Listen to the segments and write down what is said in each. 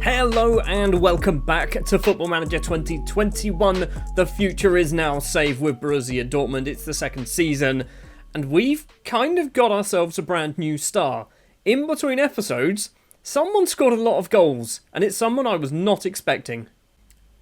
Hello and welcome back to Football Manager 2021. The future is now safe with Borussia Dortmund. It's the second season and we've kind of got ourselves a brand new star. In between episodes, someone scored a lot of goals and it's someone I was not expecting.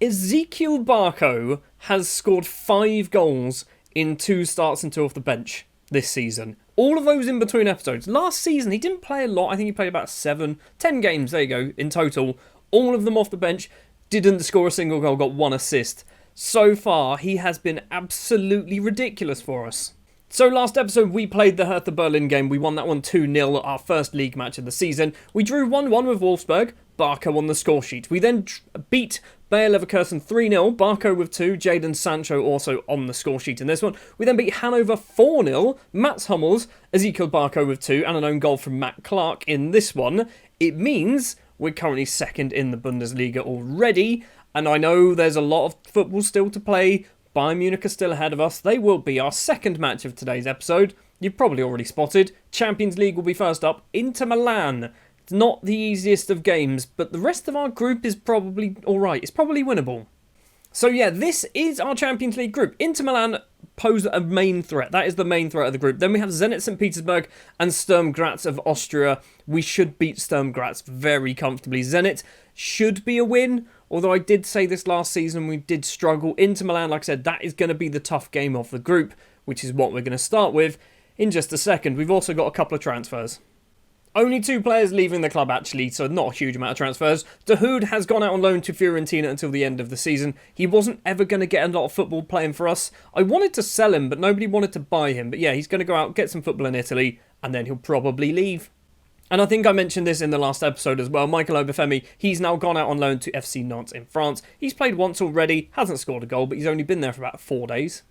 Ezekiel Barco has scored 5 goals in 2 starts and 2 off the bench this season. All of those in between episodes. Last season he didn't play a lot. I think he played about 10 games, there you go, in total. All of them off the bench, didn't score a single goal, got 1 assist. So far, he has been absolutely ridiculous for us. So last episode, we played the Hertha Berlin game. We won that one 2-0, our first league match of the season. We drew 1-1 with Wolfsburg. Barco on the score sheet. We then beat Bayer Leverkusen 3-0. Barco with 2. Jadon Sancho also on the score sheet in this one. We then beat Hanover 4-0. Mats Hummels, Ezekiel Barco with 2, and an own goal from Matt Clark in this one. It means we're currently second in the Bundesliga already, and I know there's a lot of football still to play. Bayern Munich are still ahead of us. They will be our second match of today's episode. You've probably already spotted. Champions League will be first up. Inter Milan. It's not the easiest of games, but the rest of our group is probably alright. It's probably winnable. So yeah, this is our Champions League group. Inter Milan pose a main threat. That is the main threat of the group. Then we have Zenit St. Petersburg and Sturm Graz of Austria. We should beat Sturm Graz very comfortably. Zenit should be a win, although I did say this last season we did struggle. Inter Milan, like I said, that is going to be the tough game of the group, which is what we're going to start with in just a second. We've also got a couple of transfers. Only 2 players leaving the club actually, so not a huge amount of transfers. Dahoud has gone out on loan to Fiorentina until the end of the season. He wasn't ever going to get a lot of football playing for us. I wanted to sell him, but nobody wanted to buy him. But yeah, he's going to go out, get some football in Italy, and then he'll probably leave. And I think I mentioned this in the last episode as well. Michael Obafemi, he's now gone out on loan to FC Nantes in France. He's played once already, hasn't scored a goal, but he's only been there for about 4 days.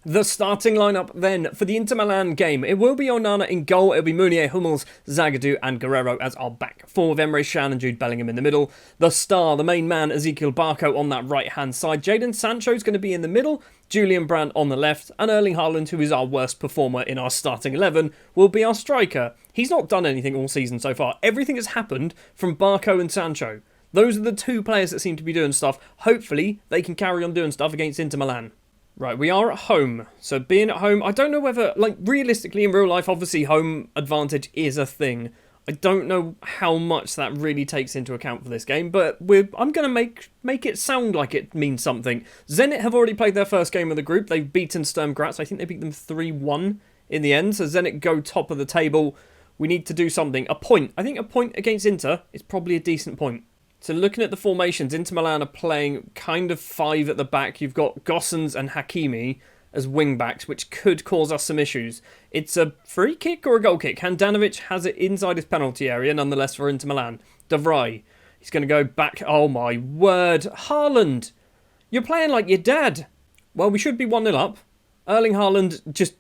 The starting lineup then for the Inter Milan game. It will be Onana in goal. It'll be Meunier, Hummels, Zagadou and Guerrero as our back four with Emre Can and Jude Bellingham in the middle. The star, the main man, Ezekiel Barco on that right-hand side. Jadon Sancho is going to be in the middle. Julian Brandt on the left. And Erling Haaland, who is our worst performer in our starting 11, will be our striker. He's not done anything all season so far. Everything has happened from Barco and Sancho. Those are the 2 players that seem to be doing stuff. Hopefully, they can carry on doing stuff against Inter Milan. Right, we are at home. So being at home, I don't know whether, realistically in real life, obviously home advantage is a thing. I don't know how much that really takes into account for this game, but I'm going to make it sound like it means something. Zenit have already played their first game of the group. They've beaten Sturm Graz. I think they beat them 3-1 in the end. So Zenit go top of the table. We need to do something. A point. I think a point against Inter is probably a decent point. So looking at the formations, Inter Milan are playing kind of 5 at the back. You've got Gossens and Hakimi as wing-backs, which could cause us some issues. It's a free kick or a goal kick. Handanovic has it inside his penalty area, nonetheless, for Inter Milan. De Vrij, he's going to go back. Oh my word. Haaland, you're playing like your dad. Well, we should be 1-0 up. Erling Haaland, just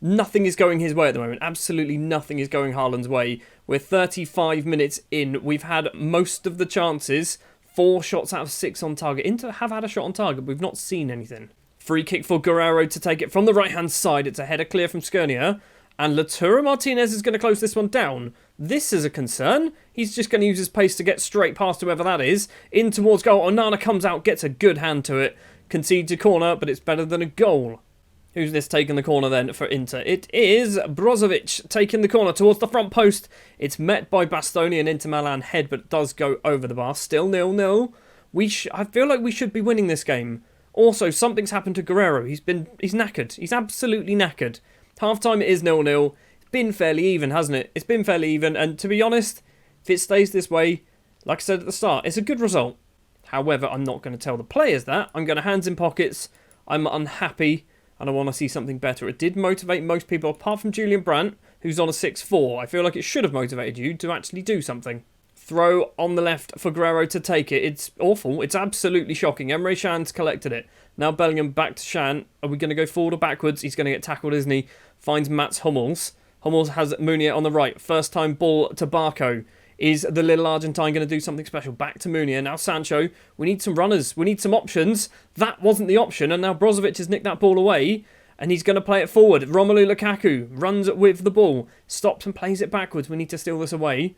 nothing is going his way at the moment. Absolutely nothing is going Haaland's way. We're 35 minutes in. We've had most of the chances. 4 shots out of 6 on target. Inter have had a shot on target. We've not seen anything. Free kick for Guerrero to take it from the right-hand side. It's a header clear from Skirnia. And Lautaro Martinez is going to close this one down. This is a concern. He's just going to use his pace to get straight past whoever that is. In towards goal. Onana comes out, gets a good hand to it. Concedes a corner, but it's better than a goal. Who's this taking the corner then for Inter? It is Brozovic taking the corner towards the front post. It's met by Bastoni and Inter Milan head, but does go over the bar. Still 0-0. I feel like we should be winning this game. Also, something's happened to Guerrero. He's knackered. He's absolutely knackered. Half-time it is 0-0. It's been fairly even, hasn't it? It's been fairly even, and to be honest, if it stays this way, like I said at the start, it's a good result. However, I'm not going to tell the players that. I'm going to hands in pockets. I'm unhappy. And I want to see something better. It did motivate most people, apart from Julian Brandt, who's on a 6-4. I feel like it should have motivated you to actually do something. Throw on the left for Guerrero to take it. It's awful. It's absolutely shocking. Emre Can's collected it. Now Bellingham back to Can. Are we going to go forward or backwards? He's going to get tackled, isn't he? Finds Mats Hummels. Hummels has Meunier on the right. First time ball to Barco. Is the little Argentine going to do something special? Back to Meunier. Now Sancho. We need some runners. We need some options. That wasn't the option. And now Brozovic has nicked that ball away. And he's going to play it forward. Romelu Lukaku runs with the ball. Stops and plays it backwards. We need to steal this away.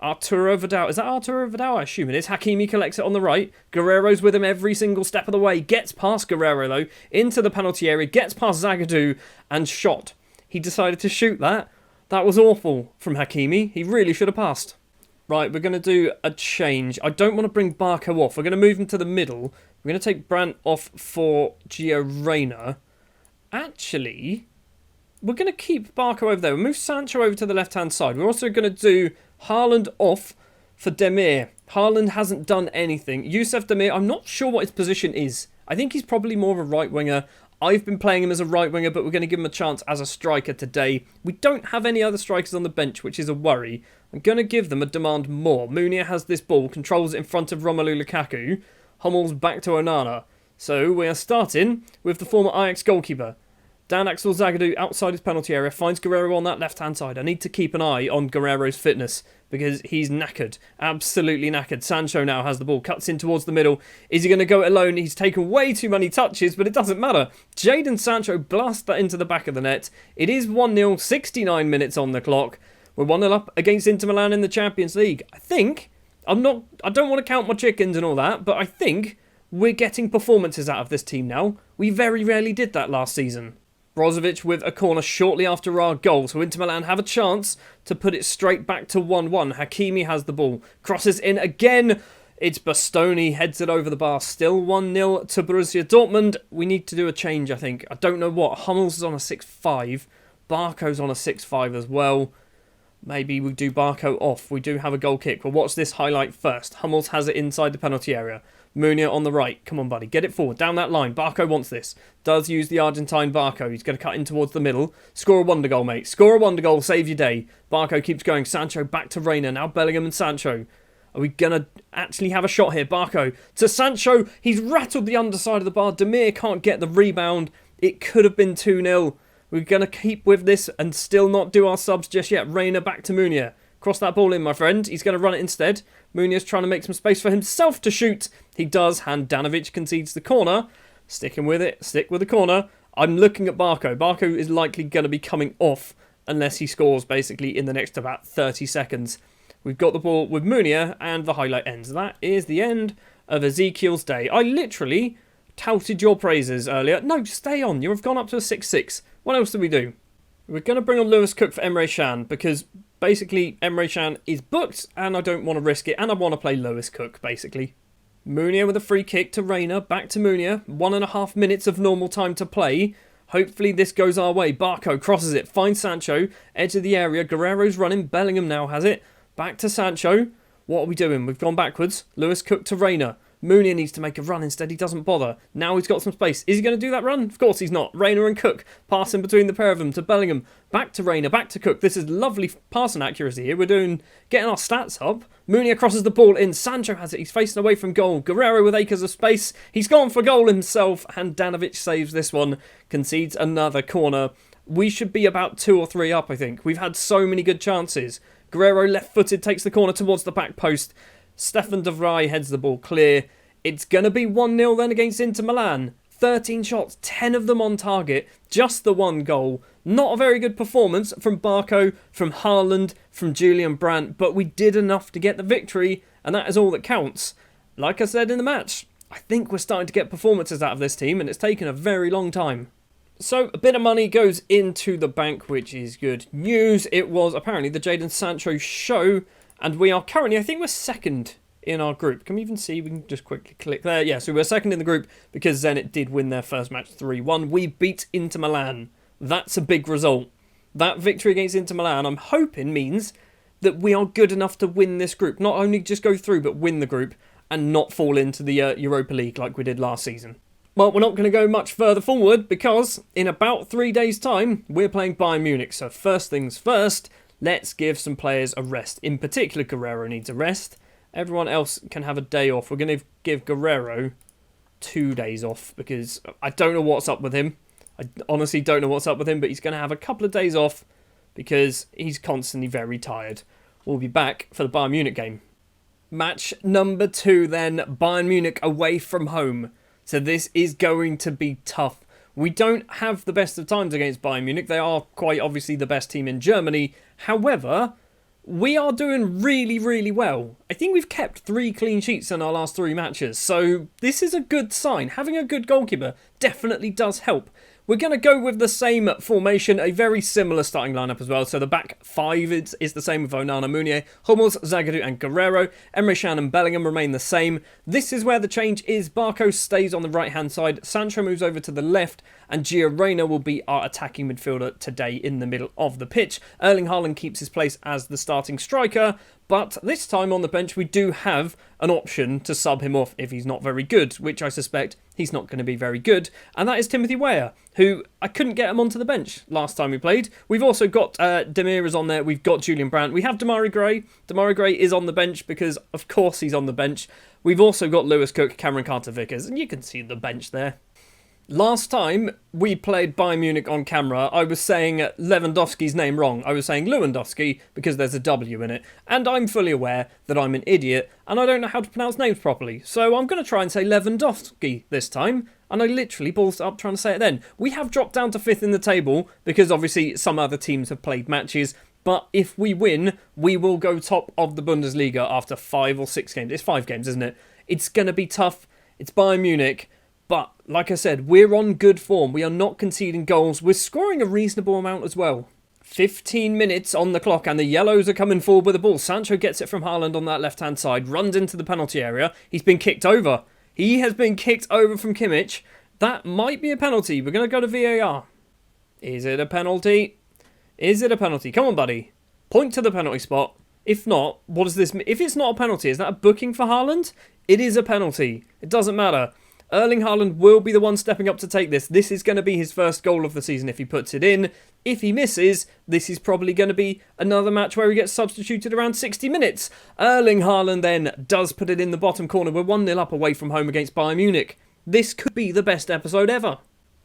Arturo Vidal. Is that Arturo Vidal? I assume it is. Hakimi collects it on the right. Guerrero's with him every single step of the way. Gets past Guerrero, though, into the penalty area. Gets past Zagadou and shot. He decided to shoot that. That was awful from Hakimi. He really should have passed. Right, we're going to do a change. I don't want to bring Barco off. We're going to move him to the middle. We're going to take Brandt off for Gio Reyna. Actually, we're going to keep Barco over there. We'll move Sancho over to the left-hand side. We're also going to do Haaland off for Demir. Haaland hasn't done anything. Youssef Demir, I'm not sure what his position is. I think he's probably more of a right winger. I've been playing him as a right winger, but we're going to give him a chance as a striker today. We don't have any other strikers on the bench, which is a worry. I'm going to give them a demand more. Munir has this ball, controls it in front of Romelu Lukaku. Hummels back to Onana. So we are starting with the former Ajax goalkeeper. Dan Axel Zagadou outside his penalty area, finds Guerrero on that left-hand side. I need to keep an eye on Guerrero's fitness because he's knackered. Absolutely knackered. Sancho now has the ball, cuts in towards the middle. Is he going to go it alone? He's taken way too many touches, but it doesn't matter. Jadon Sancho blasts that into the back of the net. It is 1-0, 69 minutes on the clock. We're 1-0 up against Inter Milan in the Champions League. I don't want to count my chickens and all that, but I think we're getting performances out of this team now. We very rarely did that last season. Brozovic with a corner shortly after our goal, so Inter Milan have a chance to put it straight back to 1-1. Hakimi has the ball, crosses in again. It's Bastoni, heads it over the bar. Still 1-0 to Borussia Dortmund. We need to do a change, I think. I don't know what. Hummels is on a 6-5. Barco's on a 6-5 as well. Maybe we do Barco off. We do have a goal kick. We'll watch this highlight first. Hummels has it inside the penalty area. Munir on the right. Come on, buddy. Get it forward. Down that line. Barco wants this. Does use the Argentine Barco. He's going to cut in towards the middle. Score a wonder goal, mate. Score a wonder goal. Save your day. Barco keeps going. Sancho back to Reyna. Now Bellingham and Sancho. Are we going to actually have a shot here? Barco to Sancho. He's rattled the underside of the bar. Demir can't get the rebound. It could have been 2-0. We're going to keep with this and still not do our subs just yet. Reyna back to Munir. Cross that ball in, my friend. He's going to run it instead. Munir's trying to make some space for himself to shoot. He does. Handanovic concedes the corner. Sticking with it. Stick with the corner. I'm looking at Barco. Barco is likely going to be coming off unless he scores basically in the next about 30 seconds. We've got the ball with Munir and the highlight ends. That is the end of Ezekiel's day. I literally touted your praises earlier. No, stay on. You've gone up to a 6-6. What else do we do? We're going to bring on Lewis Cook for Emre Can because basically Emre Can is booked and I don't want to risk it and I want to play Lewis Cook basically. Munir with a free kick to Reyna. Back to Munir. 1.5 minutes of normal time to play. Hopefully this goes our way. Barco crosses it. Finds Sancho. Edge of the area. Guerrero's running. Bellingham now has it. Back to Sancho. What are we doing? We've gone backwards. Lewis Cook to Reyna. Munir needs to make a run. Instead, he doesn't bother. Now he's got some space. Is he going to do that run? Of course he's not. Reyna and Cook passing between the pair of them to Bellingham. Back to Reyna. Back to Cook. This is lovely passing accuracy here. We're getting our stats up. Munir crosses the ball in. Sancho has it. He's facing away from goal. Guerrero with acres of space. He's gone for goal himself. Handanovic saves this one. Concedes another corner. We should be about 2 or 3 up, I think. We've had so many good chances. Guerrero left-footed takes the corner towards the back post. Stefan de Vrij heads the ball clear. It's going to be 1-0 then against Inter Milan. 13 shots, 10 of them on target. Just the one goal. Not a very good performance from Barco, from Haaland, from Julian Brandt, but we did enough to get the victory, and that is all that counts. Like I said in the match, I think we're starting to get performances out of this team, and it's taken a very long time. So, a bit of money goes into the bank, which is good news. It was apparently the Jadon Sancho show, and we are currently, I think we're second in our group. Can we even see? We can just quickly click there. Yeah, so we're second in the group because Zenit did win their first match 3-1. We beat Inter Milan. That's a big result. That victory against Inter Milan, I'm hoping, means that we are good enough to win this group. Not only just go through, but win the group and not fall into the Europa League like we did last season. Well, we're not going to go much further forward because in about 3 days' time, we're playing Bayern Munich. So first things first, let's give some players a rest. In particular, Guerrero needs a rest. Everyone else can have a day off. We're going to give Guerrero 2 days off because I don't know what's up with him. I honestly don't know what's up with him, but he's going to have a couple of days off because he's constantly very tired. We'll be back for the Bayern Munich game. Match number 2 then, Bayern Munich away from home. So this is going to be tough. We don't have the best of times against Bayern Munich. They are quite obviously the best team in Germany. However, we are doing really, really well. I think we've kept 3 clean sheets in our last 3 matches, so this is a good sign. Having a good goalkeeper definitely does help. We're going to go with the same formation, a very similar starting lineup as well. So the back 5 is the same with Onana, Meunier, Hummels, Zagadou and Guerreiro. Emre Can and Bellingham remain the same. This is where the change is. Barco stays on the right-hand side. Sancho moves over to the left. And Gio Reyna will be our attacking midfielder today in the middle of the pitch. Erling Haaland keeps his place as the starting striker. But this time on the bench, we do have an option to sub him off if he's not very good, which I suspect he's not going to be very good. And that is Timothy Weah, who I couldn't get him onto the bench last time we played. We've also got Demiras on there. We've got Julian Brandt. We have Demarai Gray. Demarai Gray is on the bench because, of course, he's on the bench. We've also got Lewis Cook, Cameron Carter-Vickers, and you can see the bench there. Last time we played Bayern Munich on camera, I was saying Lewandowski's name wrong. I was saying Lewandowski because there's a W in it. And I'm fully aware that I'm an idiot and I don't know how to pronounce names properly. So I'm going to try and say Lewandowski this time. And I literally ballsed up trying to say it then. We have dropped down to 5th in the table because obviously some other teams have played matches. But if we win, we will go top of the Bundesliga after 5 or 6 games. It's 5 games, isn't it? It's going to be tough. It's Bayern Munich. But, like I said, we're on good form. We are not conceding goals. We're scoring a reasonable amount as well. 15 minutes on the clock and the Yellows are coming forward with the ball. Sancho gets it from Haaland on that left-hand side, runs into the penalty area. He's been kicked over. He has been kicked over from Kimmich. That might be a penalty. We're going to go to VAR. Is it a penalty? Is it a penalty? Come on, buddy. Point to the penalty spot. If not, what does this mean? If it's not a penalty, is that a booking for Haaland? It is a penalty. It doesn't matter. Erling Haaland will be the one stepping up to take this. This is going to be his first goal of the season if he puts it in. If he misses, this is probably going to be another match where he gets substituted around 60 minutes. Erling Haaland then does put it in the bottom corner. We're 1-0 up away from home against Bayern Munich. This could be the best episode ever.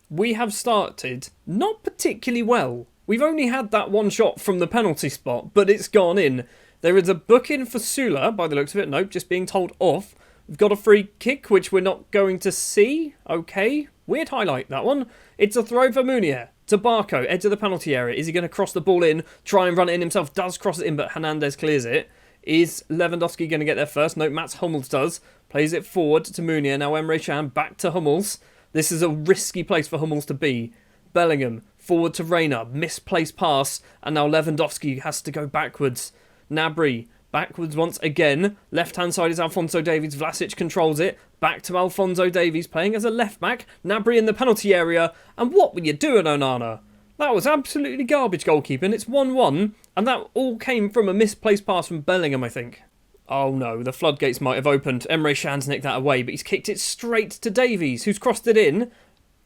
We have started not particularly well. We've only had that one shot from the penalty spot, but it's gone in. There is a booking for Sula, by the looks of it. Nope, just being told off. We've got a free kick, which we're not going to see. Okay. Weird highlight, that one. It's a throw for Meunier to Barco, edge of the penalty area. Is he going to cross the ball in, try and run it in himself? Does cross it in, but Hernandez clears it. Is Lewandowski going to get there first? No, Mats Hummels does. Plays it forward to Meunier. Now Emre Can back to Hummels. This is a risky place for Hummels to be. Bellingham forward to Reyna. Misplaced pass. And now Lewandowski has to go backwards. Gnabry backwards once again. Left-hand side is Alphonso Davies. Vlasic controls it. Back to Alphonso Davies, playing as a left-back. Gnabry in the penalty area. And what were you doing, Onana? That was absolutely garbage goalkeeping. It's 1-1. And that all came from a misplaced pass from Bellingham, I think. Oh no, the floodgates might have opened. Emre Can's nicked that away, but he's kicked it straight to Davies, who's crossed it in.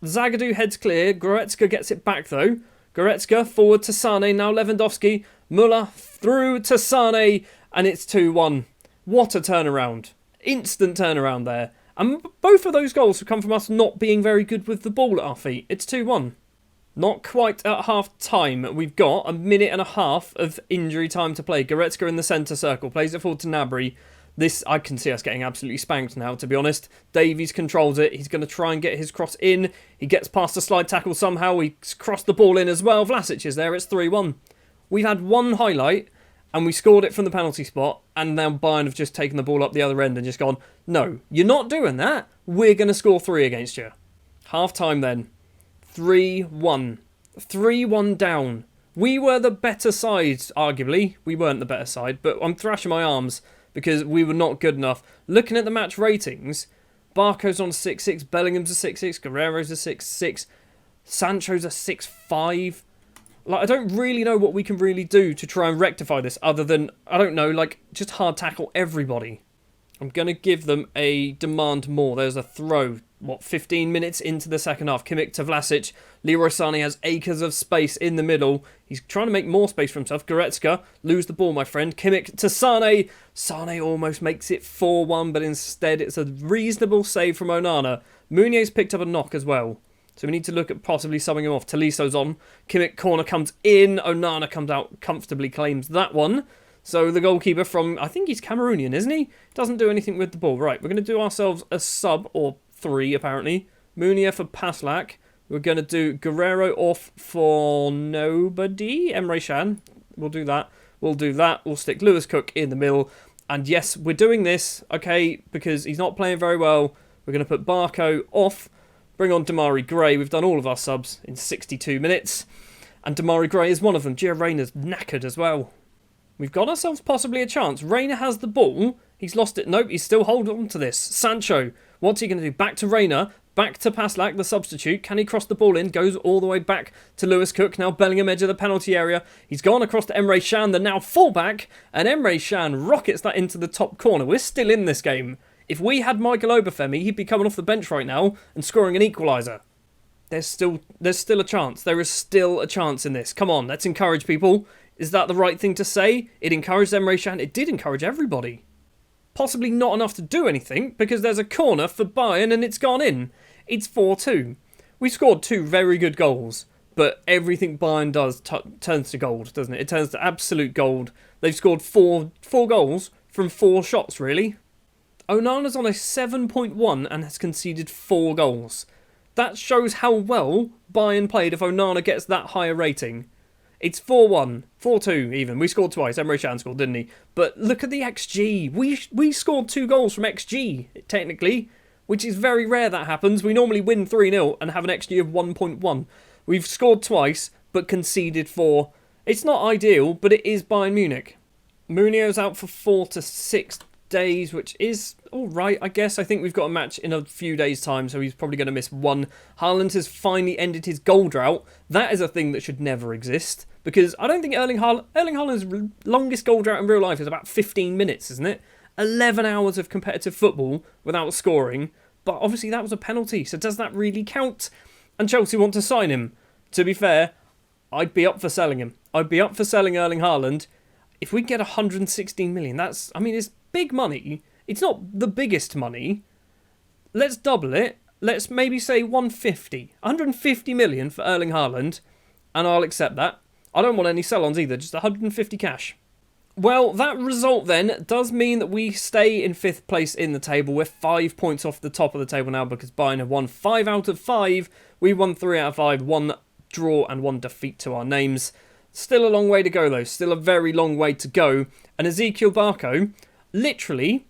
Zagadou heads clear. Goretzka gets it back, though. Goretzka forward to Sane. Now Lewandowski. Müller through to Sane. And it's 2-1. What a turnaround. Instant turnaround there. And both of those goals have come from us not being very good with the ball at our feet. It's 2-1. Not quite at half time. We've got a minute and a half of injury time to play. Goretzka in the centre circle. Plays it forward to Gnabry. This, I can see us getting absolutely spanked now, to be honest. Davies controls it. He's going to try and get his cross in. He gets past the slide tackle somehow. He's crossed the ball in as well. Vlasic is there. It's 3-1. We've had one highlight. And we scored it from the penalty spot, and now Bayern have just taken the ball up the other end and just gone, no, you're not doing that. We're going to score 3 against you. Half time then. 3-1. 3-1 down. We were the better side, arguably. We weren't the better side, but I'm thrashing my arms because we were not good enough. Looking at the match ratings, Barco's on 6-6, Bellingham's a 6-6, Guerreiro's a 6-6, Sancho's a 6-5. Like, I don't really know what we can really do to try and rectify this other than, I don't know, like, just hard tackle everybody. I'm going to give them a demand more. There's a throw, 15 minutes into the second half. Kimmich to Vlasic. Leroy Sané has acres of space in the middle. He's trying to make more space for himself. Goretzka, lose the ball, my friend. Kimmich to Sané. Sané almost makes it 4-1, but instead it's a reasonable save from Onana. Meunier's picked up a knock as well. So we need to look at possibly subbing him off. Toliso's on. Kimmich corner comes in. Onana comes out comfortably, claims that one. So the goalkeeper from, I think he's Cameroonian, isn't he? Doesn't do anything with the ball. Right, we're going to do ourselves a sub, or 3 apparently. Meunier for Paslak. We're going to do Guerreiro off for nobody. Emre Can. We'll do that. We'll do that. We'll stick Lewis Cook in the middle. And yes, we're doing this, okay, because he's not playing very well. We're going to put Barco off, bring on Damari Gray. We've done all of our subs in 62 minutes. And Damari Gray is one of them. Gio Reyna's knackered as well. We've got ourselves possibly a chance. Reyna has the ball. He's lost it. Nope, he's still holding on to this. Sancho, what's he going to do? Back to Reyna. Back to Paslak, the substitute. Can he cross the ball in? Goes all the way back to Lewis Cook. Now Bellingham edge of the penalty area. He's gone across to Emre Can, the now fullback. And Emre Can rockets that into the top corner. We're still in this game. If we had Michael Obafemi, he'd be coming off the bench right now and scoring an equaliser. There's still a chance. There is still a chance in this. Come on, let's encourage people. Is that the right thing to say? It encouraged Emre Can. It did encourage everybody. Possibly not enough to do anything because there's a corner for Bayern and it's gone in. It's 4-2. We scored 2 very good goals, but everything Bayern does turns to gold, doesn't it? It turns to absolute gold. They've scored four goals from 4 shots, really. Onana's on a 7.1 and has conceded 4 goals. That shows how well Bayern played if Onana gets that higher rating. It's 4-1, 4-2 even. We scored twice. Emre Can scored, didn't he? But look at the XG. We scored 2 goals from XG, technically, which is very rare that happens. We normally win 3-0 and have an XG of 1.1. We've scored twice, but conceded 4. It's not ideal, but it is Bayern Munich. Munio's out for 4 to 6 days, which is alright, I guess. I think we've got a match in a few days' time, so he's probably going to miss 1. Haaland has finally ended his goal drought. That is a thing that should never exist, because I don't think Erling Haaland's longest goal drought in real life is about 15 minutes, isn't it? 11 hours of competitive football without scoring, but obviously that was a penalty, so does that really count? And Chelsea want to sign him. To be fair, I'd be up for selling him. I'd be up for selling Erling Haaland. If we get 116 million, it's big money. It's not the biggest money. Let's double it. Let's maybe say 150. 150 million for Erling Haaland, and I'll accept that. I don't want any sell-ons either, just 150 cash. Well, that result then does mean that we stay in 5th place in the table. We're 5 points off the top of the table now because Bayern have won 5 out of 5. We won 3 out of 5, 1 draw and 1 defeat to our names. Still a long way to go though, still a very long way to go. And Ezekiel Barco, literally,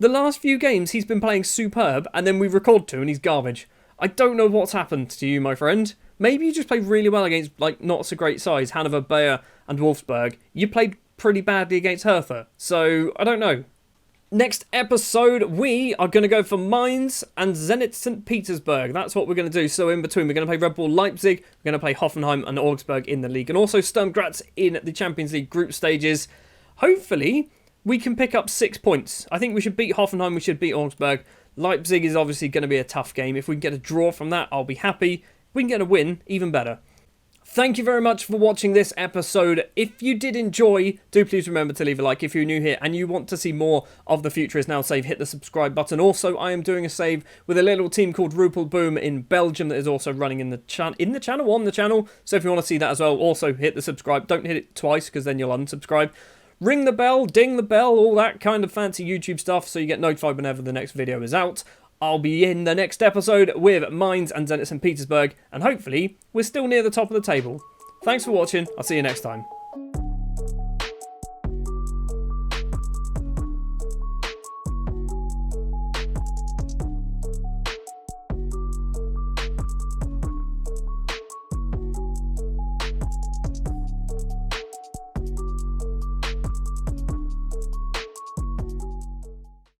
the last few games he's been playing superb and then we record 2 and he's garbage. I don't know what's happened to you, my friend. Maybe you just played really well against not so great sides, Hannover, Bayer and Wolfsburg. You played pretty badly against Hertha, so I don't know. Next episode, we are going to go for Mainz and Zenit St. Petersburg. That's what we're going to do. So in between, we're going to play Red Bull Leipzig, we're going to play Hoffenheim and Augsburg in the league, and also Sturm Graz in the Champions League group stages. Hopefully, we can pick up 6 points. I think we should beat Hoffenheim, we should beat Augsburg. Leipzig is obviously going to be a tough game. If we can get a draw from that, I'll be happy. If we can get a win, even better. Thank you very much for watching this episode. If you did enjoy, do please remember to leave a like. If you're new here and you want to see more of The Future Is Now Save, hit the subscribe button. Also, I am doing a save with a little team called Rupel Boom in Belgium that is also running on the channel. So if you want to see that as well, also hit the subscribe. Don't hit it twice because then you'll unsubscribe. Ring the bell, ding the bell, all that kind of fancy YouTube stuff so you get notified whenever the next video is out. I'll be in the next episode with Mainz and Zenit St. Petersburg, and hopefully we're still near the top of the table. Thanks for watching, I'll see you next time.